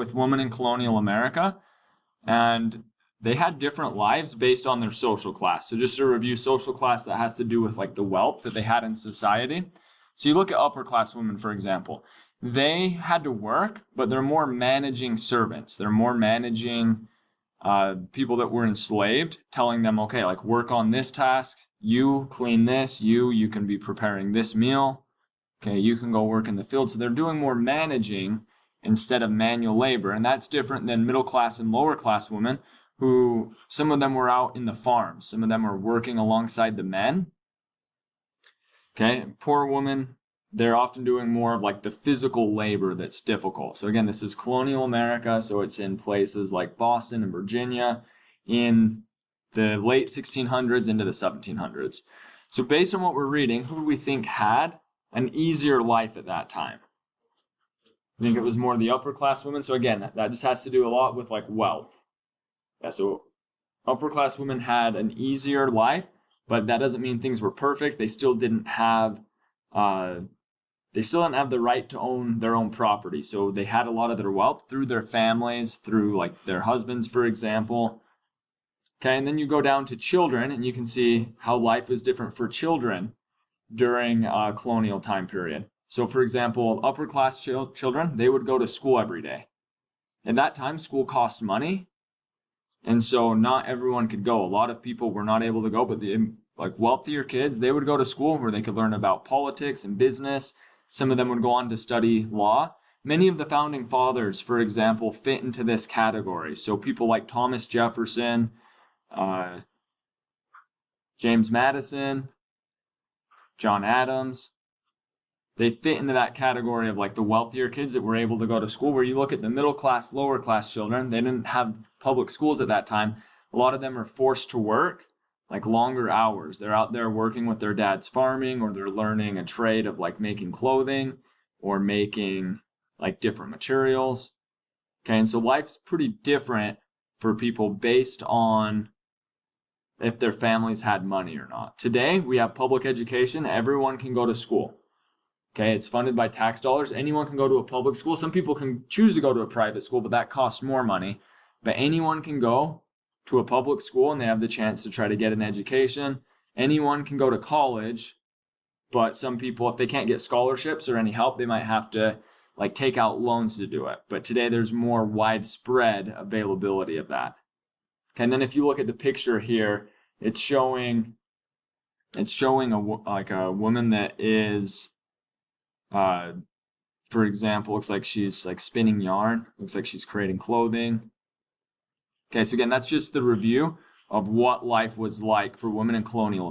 with women in colonial America, and they had different lives based on their social class. So just to review social class, that has to do with like the wealth that they had in society. So you look at upper class women, for example, they had to work, but they're more managing servants. They're more managing people that were enslaved, telling them, okay, like work on this task, you clean this, you can be preparing this meal, okay, you can go work in the field. So they're doing more managing instead of manual labor. And that's different than middle class and lower class women, who some of them were out in the farms. Some of them are working alongside the men. Okay, poor women, they're often doing more of like the physical labor that's difficult. So again, this is colonial America, so it's in places like Boston and Virginia in the late 1600s into the 1700s. So based on what we're reading, who do we think had an easier life at that time? I think it was more the upper class women. So again, that just has to do a lot with like wealth. Yeah, so upper class women had an easier life, but that doesn't mean things were perfect. They still didn't have the right to own their own property. So they had a lot of their wealth through their families, through like their husbands, for example. Okay, and then you go down to children, and you can see how life was different for children during colonial time period. So for example, upper class children, they would go to school every day. At that time, school cost money, and so not everyone could go. A lot of people were not able to go, but the like wealthier kids, they would go to school where they could learn about politics and business. Some of them would go on to study law. Many of the founding fathers, for example, fit into this category. So people like Thomas Jefferson, James Madison, John Adams, they fit into that category of like the wealthier kids that were able to go to school. Where you look at the middle class, lower class children, they didn't have public schools at that time. A lot of them are forced to work like longer hours. They're out there working with their dad's farming, or they're learning a trade of like making clothing or making like different materials. Okay, and so life's pretty different for people based on if their families had money or not. Today, we have public education. Everyone can go to school. Okay, it's funded by tax dollars. Anyone can go to a public school. Some people can choose to go to a private school, but that costs more money. But anyone can go to a public school, and they have the chance to try to get an education. Anyone can go to college, but some people, if they can't get scholarships or any help, they might have to like take out loans to do it. But today there's more widespread availability of that. Okay, and then if you look at the picture here, it's showing a woman that is, for example, looks like she's like spinning yarn. Looks like she's creating clothing. Okay, so again, that's just the review of what life was like for women in colonial America.